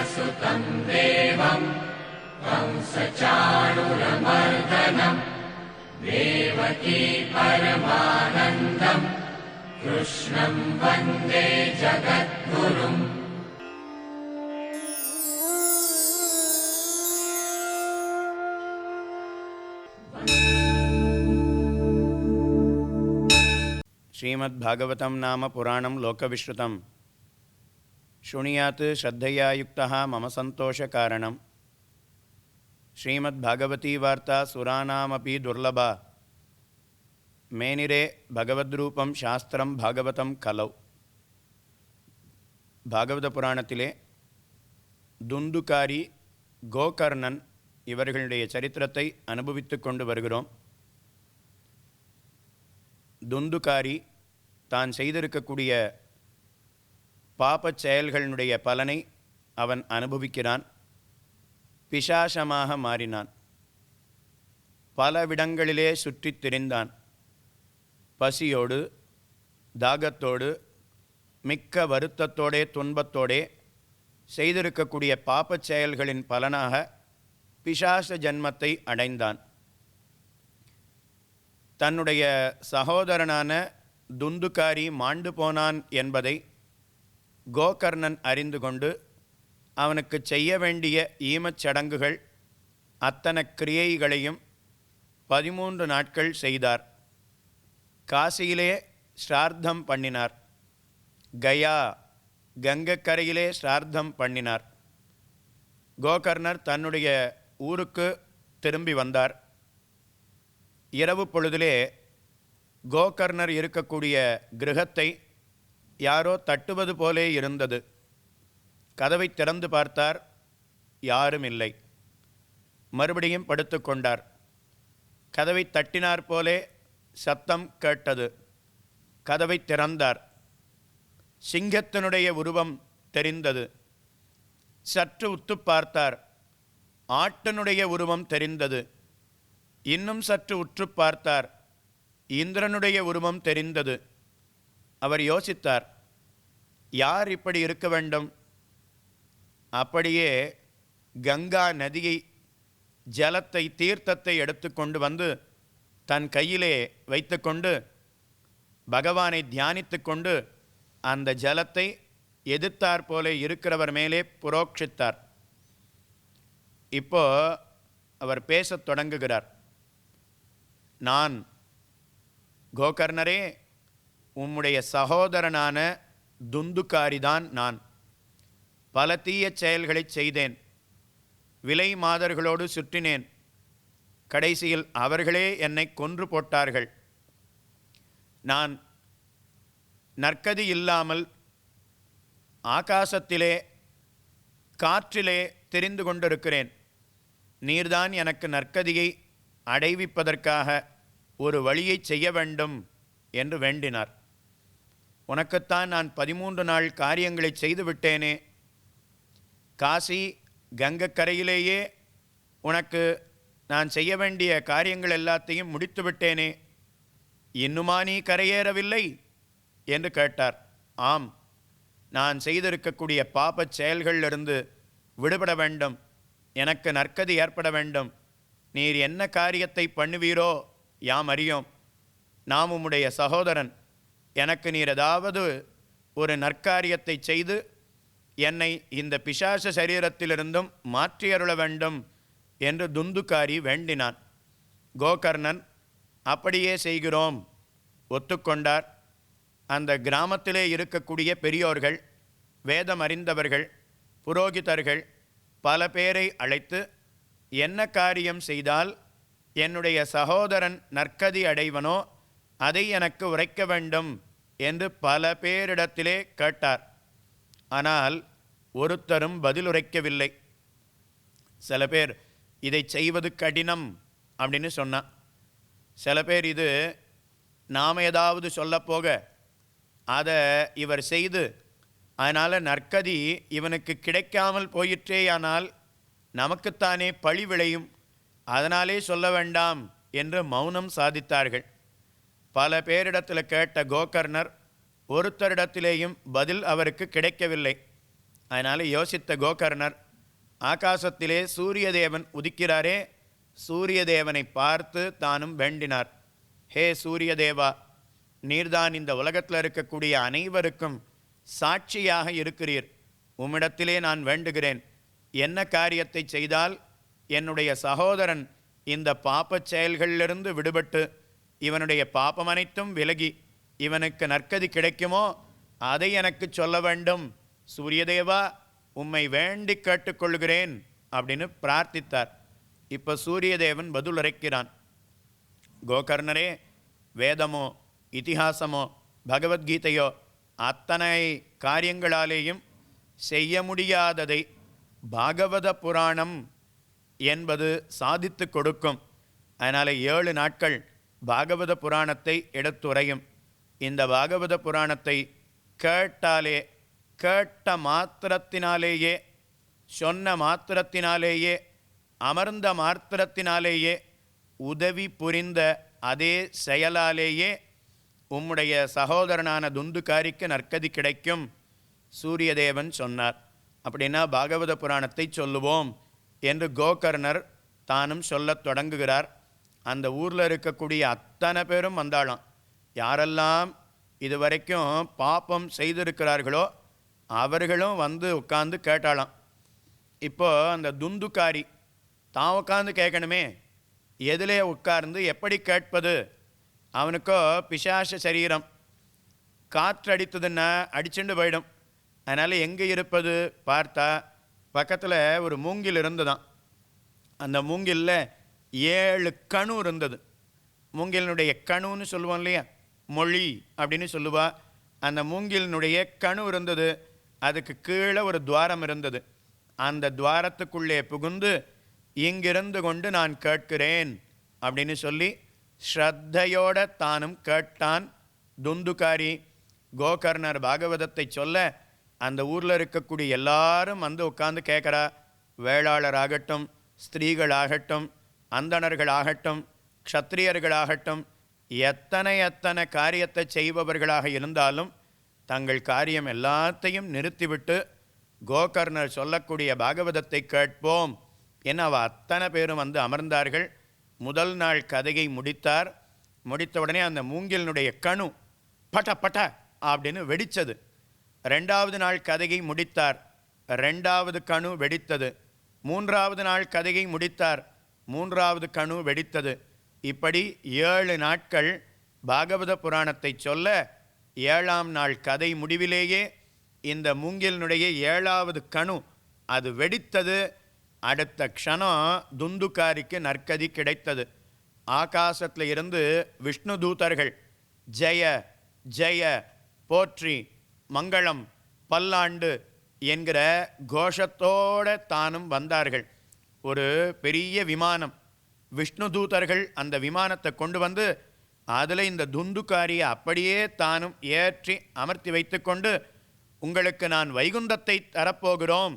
वसुतं देवं कंसचाणूरमर्दनं देवकी परमानन्दं कृष्णं वन्दे जगद्गुरुम्. श्रीमद्भागवतं नाम पुराणं लोकविश्रुतं शृणुयात् श्रद्धया युक्तः मम सन्तोषकारणं. श्रीमद्भागवती वार्ता सुराणामपि दुर्लभा मेनिरे भगवद्रूपं शास्त्रं भागवतं कलौ. பாகவத புராணத்திலே துந்துகாரி, கோகர்ணன் இவர்களுடைய சரித்திரத்தை அனுபவித்து கொண்டு வருகிறோம். துந்துகாரி தான் செய்திருக்கக்கூடிய பாபச் செயல்களினுடைய பலனை அவன் அனுபவிக்கிறான். பிசாசமாக மாறினான். பலவிடங்களிலே சுற்றித் திரிந்தான். பசியோடு, தாகத்தோடு, மிக்க வருத்தத்தோடே, துன்பத்தோடே செய்திருக்கக்கூடிய பாபச் செயல்களின் பலனாக பிசாச ஜன்மத்தை அடைந்தான். தன்னுடைய சகோதரனான துந்துகாரி மாண்டு போனான் என்பதை கோகர்ணன் அறிந்து கொண்டு அவனுக்கு செய்ய வேண்டிய ஈமச் சடங்குகள் அத்தனை கிரியைகளையும் 13 நாட்கள் செய்தார். காசியிலே ஸ்ரார்த்தம் பண்ணினார். கயா கங்கக்கரையிலே ஸ்ரார்த்தம் பண்ணினார். கோகர்ணர் தன்னுடைய ஊருக்கு திரும்பி வந்தார். இரவு பொழுதிலே கோகர்ணர் இருக்கக்கூடிய கிரகத்தை யாரோ தட்டுவது போலே இருந்தது. கதவை திறந்து பார்த்தார். யாரும் இல்லை. மறுபடியும் படுத்து கொண்டார். கதவை தட்டினார் போலே சத்தம் கேட்டது. கதவை திறந்தார். சிங்கத்தினுடைய உருவம் தெரிந்தது. சற்று உத்து பார்த்தார். ஆட்டினுடைய உருவம் தெரிந்தது. இன்னும் சற்று உற்று பார்த்தார். இந்திரனுடைய உருவம் தெரிந்தது. அவர் யோசித்தார், யார் இப்படி இருக்க வேண்டும்? அப்படியே கங்கா நதியை, ஜலத்தை, தீர்த்தத்தை எடுத்துக்கொண்டு வந்து தன் கையிலே வைத்துக்கொண்டு பகவானை தியானித்து கொண்டு அந்த ஜலத்தை எதிர்த்தார் போல இருக்கிறவர் மேலே புரோக்ஷித்தார். இப்போ அவர் பேசத் தொடங்குகிறார். நான் கோகர்ணரே, உம்முடைய சகோதரனான துந்துகாரிதான் நான். பல தீய செயல்களை செய்தேன். விலை மாதர்களோடு சுற்றினேன். கடைசியில் அவர்களே என்னை கொன்று போட்டார்கள். நான் நற்கதி இல்லாமல் ஆகாசத்திலே, காற்றிலே தெரிந்து கொண்டிருக்கிறேன். நீர்தான் எனக்கு நற்கதியை அடைவிப்பதற்காக ஒரு வழியை செய்ய வேண்டும் என்று வேண்டினார். உனக்குத்தான் நான் 13 நாள் காரியங்களை செய்து விட்டேனே. காசி கங்கக்கரையிலேயே உனக்கு நான் செய்ய வேண்டிய காரியங்கள் எல்லாத்தையும் முடித்து விட்டேனே. இன்னுமா நீ கரையேறவில்லை என்று கேட்டார். ஆம், நான் செய்திருக்கக்கூடிய பாபச் செயல்களிலிருந்து விடுபட வேண்டும். எனக்கு நற்கதி ஏற்பட வேண்டும். நீர் என்ன காரியத்தை பண்ணுவீரோ யாம் அறியோம். நாம் உம்முடைய சகோதரன். எனக்கு நீர் ஏதாவது ஒரு நற்காரியத்தை செய்து என்னை இந்த பிசாச சரீரத்திலிருந்தும் மாற்றியருள வேண்டும் என்று துந்துகாரி வேண்டினான். கோகர்ணன் அப்படியே செய்கிறோம் ஒத்துக்கொண்டார். அந்த கிராமத்திலே இருக்கக்கூடிய பெரியோர்கள், வேதம் அறிந்தவர்கள், புரோகிதர்கள் பல பேரை அழைத்து என்ன காரியம் செய்தால் என்னுடைய சகோதரன் நற்கதி அடைவனோ அதை எனக்கு உரைக்க வேண்டும் என்று பல பேரிடத்திலே கேட்டார். ஆனால் ஒருத்தரும் பதில் உரைக்கவில்லை. சில பேர் இதை செய்வது கடினம் அப்படின்னு சொன்னான். சில பேர் இது நாம் ஏதாவது சொல்லப்போக அதை இவர் செய்து அதனால் நற்கதி இவனுக்கு கிடைக்காமல் போயிற்றேயானால் நமக்குத்தானே பழி விளையும், அதனாலே சொல்ல வேண்டாம் என்று மௌனம் சாதித்தார்கள். பல பேரிடத்தில் கேட்ட கோகர்ணர் ஒருத்தரிடத்திலேயும் பதில் அவருக்கு கிடைக்கவில்லை. அதனால் யோசித்த கோகர்ணர் ஆகாசத்திலே சூரியதேவன் உதிக்கிறாரே, சூரியதேவனை பார்த்து தானும் வேண்டினார். ஹே சூரியதேவா, நீர்தான் இந்த உலகத்தில் இருக்கக்கூடிய அனைவருக்கும் சாட்சியாக இருக்கிறீர். உம்மிடத்திலே நான் வேண்டுகிறேன், என்ன காரியத்தை செய்தால் என்னுடைய சகோதரன் இந்த பாப்பச் செயல்களிலிருந்து விடுபட்டு இவனுடைய பாப்பம் அனைத்தும் விலகி இவனுக்கு நற்கதி கிடைக்குமோ அதை எனக்கு சொல்ல வேண்டும். சூரியதேவா, உம்மை வேண்டி கேட்டுக்கொள்கிறேன் அப்படின்னு பிரார்த்தித்தார். இப்போ சூரியதேவன் பதிலுரைக்கிறான். கோகர்ணரே, வேதமோ இதிகாசமோ பகவத்கீதையோ அத்தனை காரியங்களாலேயும் செய்ய முடியாததை பாகவத புராணம் என்பது சாதித்து கொடுக்கும். அதனால் 7 நாட்கள் பாகவத புராணத்தை எடுத்துரையும். இந்த பாகவத புராணத்தை கேட்டாலே, கேட்ட மாத்திரத்தினாலேயே, சொன்ன மாத்திரத்தினாலேயே, அமர்ந்த மாத்திரத்தினாலேயே, உதவி புரிந்த அதே செயலாலேயே உம்முடைய சகோதரனான துந்துகாரிக்கு நற்கதி கிடைக்கும் சூரியதேவன் சொன்னார். அப்படின்னா பாகவத புராணத்தை சொல்லுவோம் என்று கோகர்ணர் தானும் சொல்லத் தொடங்குகிறார். அந்த ஊரில் இருக்கக்கூடிய அத்தனை பேரும் வந்தாளாம். யாரெல்லாம் இதுவரைக்கும் பாப்பம் செய்திருக்கிறார்களோ அவர்களும் வந்து உட்கார்ந்து கேட்டாளாம். இப்போது அந்த துந்துகாரி தான் உட்கார்ந்து கேட்கணுமே, எதிலே உட்கார்ந்து எப்படி கேட்பது? அவனுக்கோ பிசாச சரீரம், காற்றடித்ததுன்னா அடிச்சுண்டு போயிடும். அதனால் எங்கே இருப்பது பார்த்தா பக்கத்தில் ஒரு மூங்கில் இருந்துதான். அந்த மூங்கிலில் 7 கணு இருந்தது. மூங்கிலினுடைய கணுன்னு சொல்லுவோம் இல்லையா, மொழி அப்படின்னு சொல்லுவா. அந்த மூங்கிலினுடைய கணு இருந்தது. அதுக்கு கீழே ஒரு துவாரம் இருந்தது. அந்த துவாரத்துக்குள்ளே புகுந்து இங்கிருந்து கொண்டு நான் கேட்கிறேன் அப்படின்னு சொல்லி ஸ்ரத்தையோட தானும் கேட்டான் துந்துகாரி. கோகர்ணர் பாகவதத்தை சொல்ல அந்த ஊரில் இருக்கக்கூடிய எல்லாரும் வந்து உட்கார்ந்து கேட்குறா. வேளாளராகட்டும், ஸ்திரீகளாகட்டும், அந்தணர்களாகட்டும், க்ஷத்திரியர்களாகட்டும், எத்தனை காரியத்தை செய்பவர்களாக இருந்தாலும் தங்கள் காரியம் எல்லாத்தையும் நிறுத்திவிட்டு கோகர்ணர் சொல்லக்கூடிய பாகவதத்தை கேட்போம் என அவள் அத்தனை பேரும் வந்து அமர்ந்தார்கள். முதல் நாள் கதையை முடித்தார். முடித்தவுடனே அந்த மூங்கிலினுடைய கணு பட்ட பட்ட அப்படின்னு வெடித்தது. 2வது நாள் கதையை முடித்தார். 2வது கணு வெடித்தது. 3வது நாள் கதையை முடித்தார். 3வது கணு வெடித்தது. இப்படி 7 நாட்கள் பாகவத புராணத்தை சொல்ல 7ஆம் நாள் கதை முடிவிலேயே இந்த மூங்கிலினுடைய 7வது கணு அது வெடித்தது. அடுத்த க்ஷணம் துந்துகாரிக்கு நற்கதி கிடைத்தது. ஆகாசத்தில் இருந்து விஷ்ணு தூதர்கள் ஜெய ஜெய, போற்றி, மங்களம், பல்லாண்டு என்கிற கோஷத்தோடு தானும் வந்தார்கள். ஒரு பெரிய விமானம், விஷ்ணு தூதர்கள் அந்த விமானத்தை கொண்டு வந்து அதில் இந்த துந்துகாரியை அப்படியே தானும் ஏற்றி அமர்த்தி வைத்து கொண்டு உங்களுக்கு நான் வைகுந்தத்தை தரப்போகிறோம்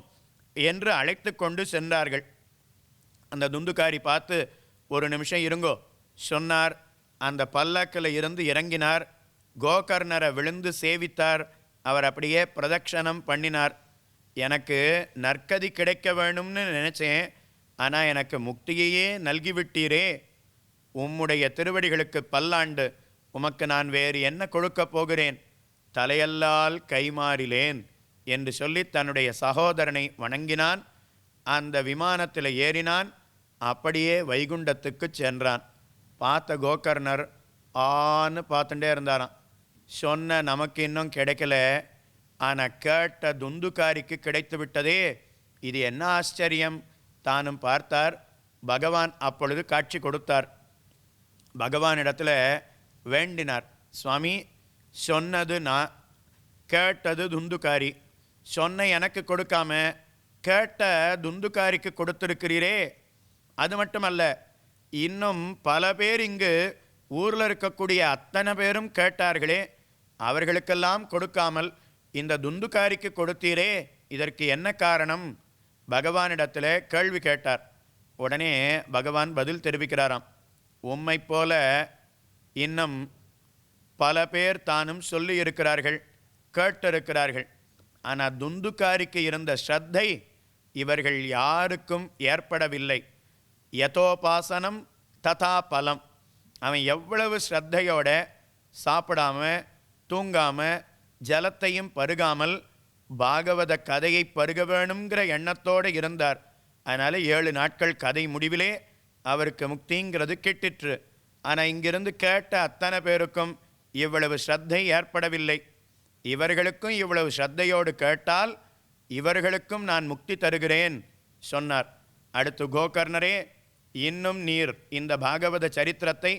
என்று அழைத்து கொண்டு சென்றார்கள். அந்த துந்துகாரி பார்த்து ஒரு நிமிஷம் இருங்கோ சொன்னார். அந்த பல்லக்கில் இருந்து இறங்கினார். கோகர்ணரை விழுந்து சேவித்தார். அவர் அப்படியே பிரதட்சணம் பண்ணினார். எனக்கு நற்கதி கிடைக்க வேணும்னு நினச்சேன், ஆனால் எனக்கு முக்தியையே நல்கிவிட்டீரே. உம்முடைய திருவடிகளுக்கு பல்லாண்டு. உமக்கு நான் வேறு என்ன கொடுக்கப் போகிறேன்? தலையல்லால் கைமாறிலேன் என்று சொல்லி தன்னுடைய சகோதரனை வணங்கினான். அந்த விமானத்தில் ஏறினான். அப்படியே வைகுண்டத்துக்கு சென்றான். பார்த்த கோகர்ணர் ஆன்னு பார்த்துட்டே இருந்தாராம். சொன்ன நமக்கு இன்னும் கிடைக்கல, ஆனால் கேட்ட துந்துகாரிக்கு கிடைத்து விட்டதே, இது என்ன ஆச்சரியம்? தானும் பார்த்தார். பகவான் அப்பொழுது காட்சி கொடுத்தார். பகவானிடத்தில் வேண்டினார். சுவாமி, சொன்னது நான், கேட்டது துந்துகாரி. சொன்ன எனக்கு கொடுக்காம கேட்ட துந்துகாரிக்கு கொடுத்திருக்கிறீரே. அது மட்டுமல்ல, இன்னும் பல பேர் இங்கு ஊரில் இருக்கக்கூடிய அத்தனை பேரும் கேட்டார்களே, அவர்களுக்கெல்லாம் கொடுக்காமல் இந்த துந்துகாரிக்கு கொடுத்தீரே, இதற்கு என்ன காரணம்? பகவானிடத்தில் கேள்வி கேட்டார். உடனே பகவான் பதில் தெரிவிக்கிறாராம். உம்மை போல இன்னும் பல பேர் தானும் சொல்லி இருக்கிறார்கள், கேட்டிருக்கிறார்கள். ஆனால் துந்துக்காரிக்கு இருந்த ஸ்ரத்தை இவர்கள் யாருக்கும் ஏற்படவில்லை. யதோபாசனம் ததா பலம். அவன் எவ்வளவு ஸ்ரத்தையோட சாப்பிடாம தூங்காம ஜலத்தையும் பருகாமல் பாகவத கதையை பருக வேணுங்கிற எண்ணத்தோடு இருந்தார். அதனால் 7 நாட்கள் கதை முடிவிலே அவருக்கு முக்திங்கிறது கிட்டிற்று. ஆனால் இங்கிருந்து கேட்ட அத்தனை பேருக்கும் இவ்வளவு ஸ்ரத்தை ஏற்படவில்லை. இவர்களுக்கும் இவ்வளவு ஸ்ரத்தையோடு கேட்டால் இவர்களுக்கும் நான் முக்தி தருகிறேன் சொன்னார். அடுத்து கோகர்ணரே, இன்னும் நீர் இந்த பாகவத சரித்திரத்தை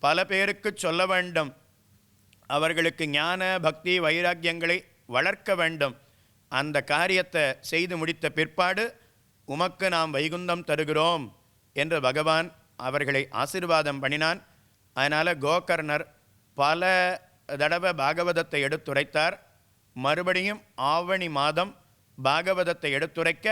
பல பேருக்கு சொல்ல வேண்டும். அவர்களுக்கு ஞான பக்தி வைராக்கியங்களை வளர்க்க வேண்டும். அந்த காரியத்தை செய்து முடித்த பிற்பாடு உமக்கு நாம் வைகுந்தம் தருகிறோம் என்று பகவான் அவர்களை ஆசீர்வாதம் பண்ணினான். அதனால் கோகர்ணர் பல தடவை பாகவதத்தை எடுத்துரைத்தார். மறுபடியும் ஆவணி மாதம் பாகவதத்தை எடுத்துரைக்க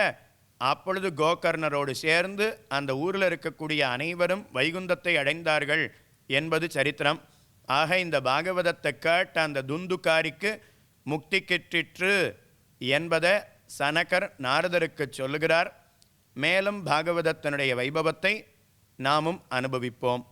அப்பொழுது கோகர்ணரோடு சேர்ந்து அந்த ஊரில் இருக்கக்கூடிய அனைவரும் வைகுந்தத்தை அடைந்தார்கள் என்பது சரித்திரம். ஆக இந்த பாகவதத்தை கேட்ட அந்த துந்துக்காரிக்கு முக்தி கிட்டிற்று என்பதை சனகர் நாரதருக்கு சொல்லுகிறார். மேலும் பாகவதத்தினுடைய வைபவத்தை நாமும் அனுபவிப்போம்.